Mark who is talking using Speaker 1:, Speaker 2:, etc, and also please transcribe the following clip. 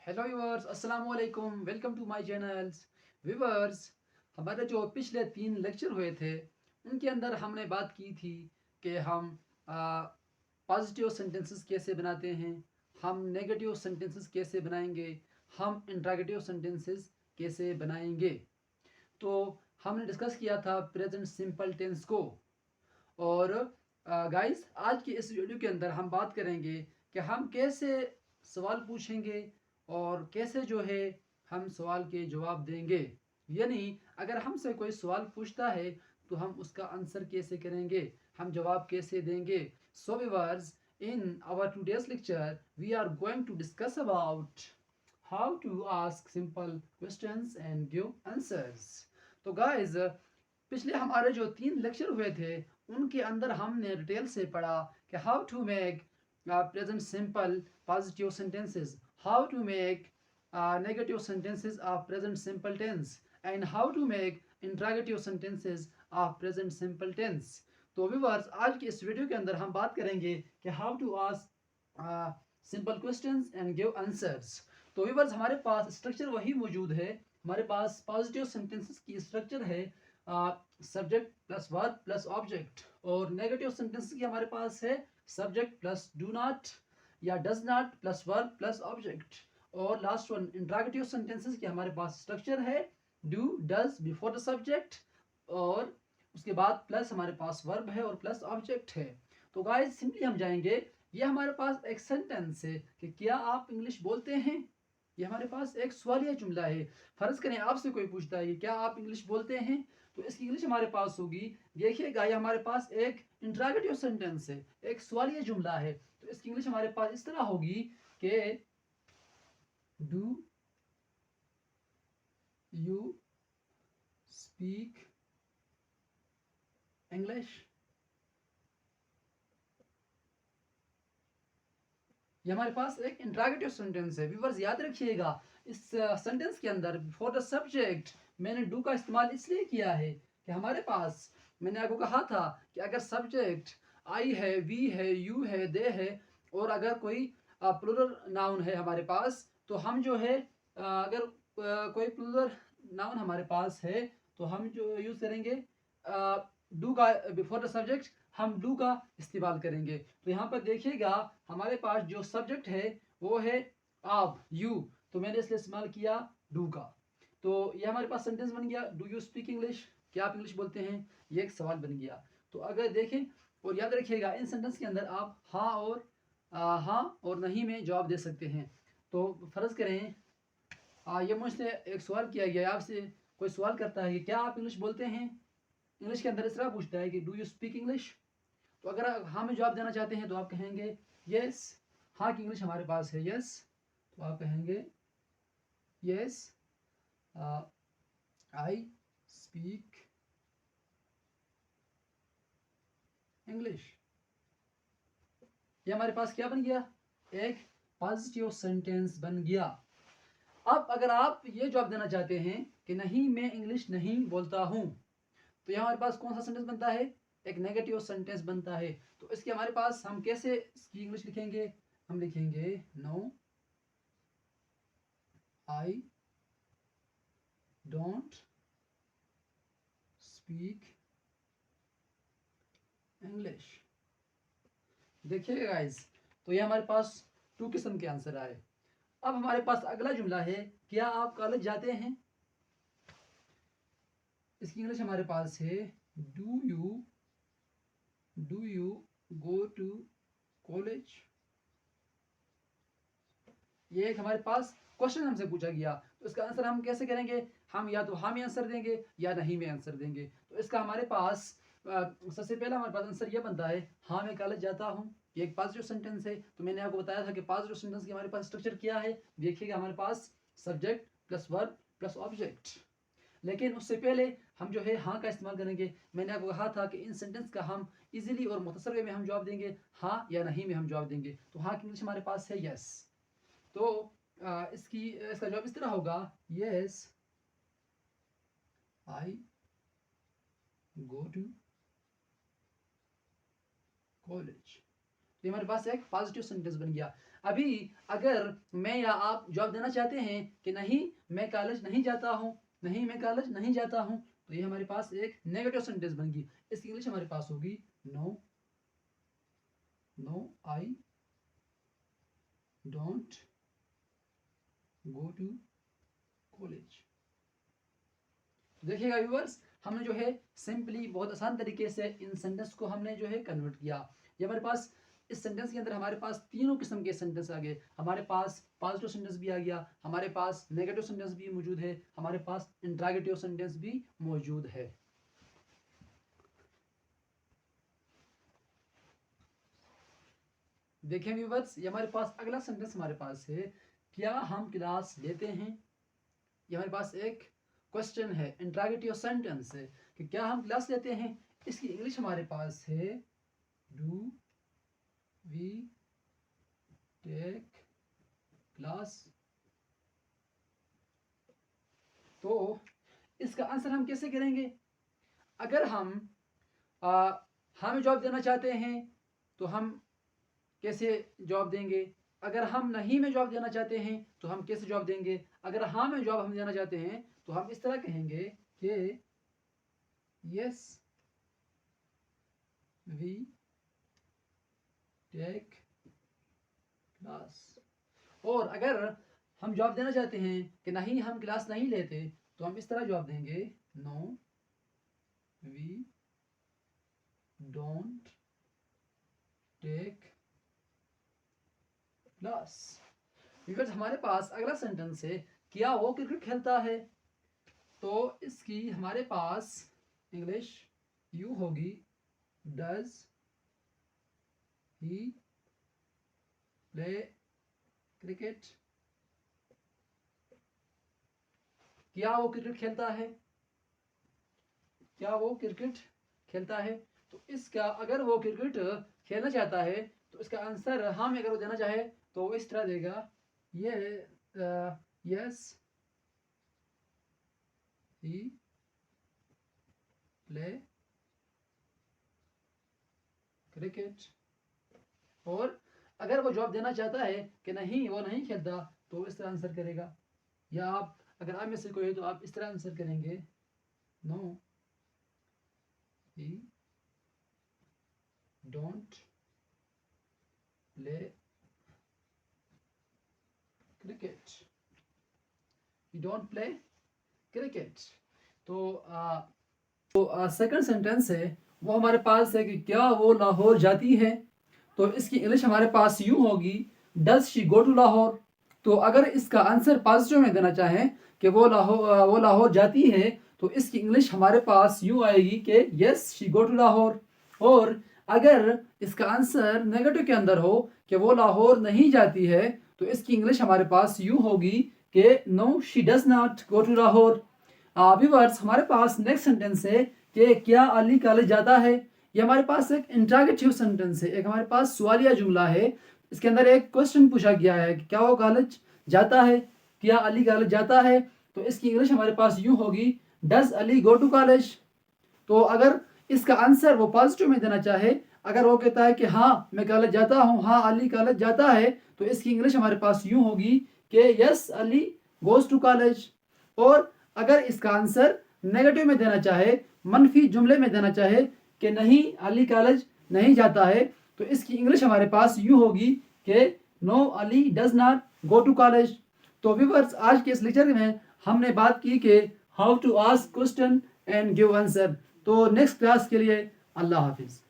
Speaker 1: Hello viewers, अस्सलाम वालेकुम, welcome to my channels. Viewers, हमारे जो पिछले 3 लेक्चर हुए थे उनके अंदर हमने बात की थी कि हम पॉजिटिव सेंटेंसेस कैसे बनाते हैं, हम नेगेटिव सेंटेंसेस कैसे बनाएंगे, हम इंट्रोगेटिव सेंटेंसेस कैसे बनाएंगे। तो हमने डिस्कस किया था प्रेजेंट सिंपल टेंस को। और गाइस, आज की इस वीडियो के अंदर हम बात करेंगे कि हम कैसे सवाल पूछेंगे और कैसे जो है हम सवाल के जवाब देंगे। यानी अगर हमसे कोई सवाल पूछता है तो हम उसका आंसर कैसे करेंगे, हम जवाब कैसे देंगे। So viewers, in our today's lecture we are going to discuss about how to ask simple questions and give answers. तो गाइस, पिछले हमारे जो 3 लेक्चर हुए थे उनके अंदर हमने डिटेल से पढ़ा कि how to make present simple positive sentences, how to make negative sentences of present simple tense and how to make interrogative sentences of present simple tense. तो व्यूअर्स, आज की इस वीडियो के अंदर हम बात करेंगे कि how to ask simple questions and give answers. तो व्यूअर्स, हमारे पास स्ट्रक्चर वही मौजूद है। हमारे पास पॉजिटिव सेंटेंसेस की स्ट्रक्चर है subject plus verb plus object, और नेगेटिव सेंटेंस की हमारे पास है सब्जेक्ट प्लस डू नॉट या does not plus verb plus object. और लास्ट वन इंट्रोगेटिव सेंटेंसेस की हमारे पास स्ट्रक्चर है do does before the subject, और उसके बाद प्लस हमारे पास वर्ब है और प्लस ऑब्जेक्ट है। तो गाइस, सिंपली हम जाएंगे, ये हमारे पास एक सेंटेंस है कि क्या आप इंग्लिश बोलते हैं। ये हमारे पास एक सवालिया जुमला है। फर्ज करें आपसे कोई पूछता है कि क्या आप इंग्लिश बोलते हैं, तो इसकी इंग्लिश हमारे पास होगी। देखिएगा, ये हमारे पास एक इंट्रोगेटिव सेंटेंस है, एक सवालिया जुमला है। तो इसकी इंग्लिश हमारे पास इस तरह होगी कि डू यू स्पीक इंग्लिश। ये हमारे पास एक इंट्रोगेटिव सेंटेंस है। व्यूअर्स, याद रखिएगा, इस सेंटेंस के अंदर फॉर द सब्जेक्ट मैंने डू का इस्तेमाल इसलिए किया है कि हमारे पास, मैंने आपको कहा था कि अगर सब्जेक्ट आई है, वी है, यू है, दे है, और अगर कोई प्लूरल नाउन है हमारे पास, तो हम जो है अगर कोई प्लूरल नाउन हमारे पास है तो हम जो यूज़ करेंगे डू का बिफोर द सब्जेक्ट, हम डू का इस्तेमाल करेंगे। तो यहाँ पर देखिएगा, हमारे पास जो सब्जेक्ट है वो है आप, यू, तो मैंने इसलिए इस्तेमाल किया डू का। तो ये हमारे पास सेंटेंस बन गया, डू यू स्पीक इंग्लिश, क्या आप इंग्लिश बोलते हैं, ये एक सवाल बन गया। तो अगर देखें और याद रखिएगा, इन सेंटेंस के अंदर आप हाँ और नहीं में जवाब दे सकते हैं। तो फर्ज करें ये मुझसे एक सवाल किया गया, आपसे कोई सवाल करता है कि क्या आप इंग्लिश बोलते हैं। इंग्लिश के अंदर इस तरह पूछता है कि डू यू स्पीक इंग्लिश। तो अगर आप हाँ में जवाब देना चाहते हैं तो आप कहेंगे यस, हाँ की इंग्लिश हमारे पास है यस, तो आप कहेंगे यस आई स्पीक इंग्लिश। ये हमारे पास क्या बन गया, एक पॉजिटिव सेंटेंस बन गया। अब अगर आप ये जवाब देना चाहते हैं कि नहीं, मैं इंग्लिश नहीं बोलता हूं, तो यहाँ हमारे पास कौन सा सेंटेंस बनता है, एक नेगेटिव सेंटेंस बनता है। तो इसके हमारे पास हम कैसे इसकी इंग्लिश लिखेंगे, हम लिखेंगे no I don't speak English. देखिएगा गाइस, तो ये हमारे पास 2 किस्म के आंसर आए। अब हमारे पास अगला जुमला है, क्या आप कॉलेज जाते हैं। इसकी इंग्लिश हमारे पास है do you go to college. ये एक हमारे पास क्वेश्चन हमसे पूछा गया, तो इसका आंसर हम कैसे करेंगे, हम या तो हाँ में आंसर देंगे या नहीं में आंसर देंगे। तो इसका हमारे पास सबसे पहला हमारे पास आंसर ये बनता है हाँ मैं कॉलेज जाता हूँ। ये एक पॉजिटिव सेंटेंस है। तो मैंने आपको बताया था कि पॉजिटिव सेंटेंस की हमारे पास स्ट्रक्चर क्या है। देखिएगा, हमारे पास subject plus verb plus object. लेकिन उससे पहले हम जो है हाँ का इस्तेमाल करेंगे। मैंने आपको कहा था कि इन सेंटेंस का हम इजीली और मुख्तसर वे में हम जवाब देंगे, हाँ या नहीं में हम जवाब देंगे। तो हाँ की इंग्लिश हमारे पास है यस। तो इसका जवाब इस तरह होगा yes I go to college. तो हमारे पास एक पॉजिटिव सेंटेंस बन गया। अभी अगर मैं या आप जवाब देना चाहते हैं कि नहीं मैं कॉलेज नहीं जाता हूँ, नहीं मैं कॉलेज नहीं जाता हूँ, तो ये हमारे पास एक नेगेटिव सेंटेंस बन गई। इसकी इंग्लिश हमारे पास होगी no I don't go to college. देखिएगा व्यूअर्स, हमने जो है सिंपली बहुत आसान तरीके से इन सेंटेंस को हमने जो है कन्वर्ट किया। ये हमारे पास इस सेंटेंस के अंदर हमारे पास तीनों किस्म के सेंटेंस आ गए। हमारे पास पॉजिटिव सेंटेंस भी आ गया, हमारे पास नेगेटिव सेंटेंस भी मौजूद है, हमारे पास इंट्रोगेटिव सेंटेंस भी मौजूद है। देखें व्यूअर्स, ये हमारे पास अगला सेंटेंस हमारे पास है, क्या हम क्लास लेते हैं। ये हमारे पास एक क्वेश्चन है, इंट्रोगेटिव सेंटेंस है कि क्या हम क्लास लेते हैं। इसकी इंग्लिश हमारे पास है डू वी टेक क्लास। तो इसका आंसर हम कैसे करेंगे। अगर हम हमें जवाब देना चाहते हैं तो हम कैसे जवाब देंगे। अगर हम नहीं में जवाब देना चाहते हैं तो हम कैसे जवाब देंगे। अगर हाँ में जवाब हम देना चाहते हैं तो हम इस तरह कहेंगे कि यस वी टेक क्लास। और अगर हम जवाब देना चाहते हैं कि नहीं हम क्लास नहीं लेते तो हम इस तरह जवाब देंगे no we don't take class. Because हमारे पास अगला सेंटेंस है, क्या वो क्रिकेट खेलता है। तो इसकी हमारे पास इंग्लिश यू होगी डज ही प्ले क्रिकेट। क्या वो क्रिकेट खेलता है, क्या वो क्रिकेट खेलता है। तो इसका अगर वो क्रिकेट खेलना चाहता है तो इसका आंसर हाँ में अगर वो देना चाहे तो वो इस तरह देगा ये यस ही प्ले क्रिकेट। और अगर वो जवाब देना चाहता है कि नहीं वो नहीं खेलता तो वो इस तरह आंसर करेगा। या आप अगर आप में से कोई है तो आप इस तरह आंसर करेंगे no he don't play cricket, he don't play cricket. तो सेकंड सेंटेंस है वो हमारे पास है कि क्या वो लाहौर जाती है। तो इसकी इंग्लिश हमारे पास यूं होगी does she go to Lahore. तो अगर इसका आंसर पॉजिटिव में देना चाहें कि वो लाहौर जाती है तो इसकी इंग्लिश हमारे पास यूं आएगी कि yes she go to Lahore. और अगर इसका आंसर नेगेटिव के अंदर हो कि वो लाहौर नहीं जाती है तो इसकी इंग्लिश हमारे पास यूं होगी कि no she does not go to Lahore. Viewers, हमारे पास नेक्स्ट सेंटेंस है कि क्या अली कॉलेज जाता है। ये हमारे पास एक इंट्रोगेटिव सेंटेंस है, एक हमारे पास सवालिया जुमला है। इसके अंदर एक क्वेश्चन पूछा गया है कि क्या वो कॉलेज जाता है, क्या अली कॉलेज जाता है। तो इसकी इंग्लिश हमारे पास यूं होगी does Ali go to college. तो अगर इसका आंसर वो पॉजिटिव में देना चाहे, अगर वो कहता है कि हाँ मैं कॉलेज जाता हूँ, हाँ अली कॉलेज जाता है, तो इसकी इंग्लिश हमारे पास यूं होगी कि yes Ali goes to college. और अगर इसका आंसर नेगेटिव में देना चाहे, मनफी जुमले में देना चाहे कि नहीं अली कॉलेज नहीं जाता है, तो इसकी इंग्लिश हमारे पास यूं होगी कि no Ali does not go to college. तो व्यूअर्स, आज के इस लेक्चर में हमने बात की कि how to ask question and give answer. तो नेक्स्ट क्लास के लिए अल्लाह हाफिज।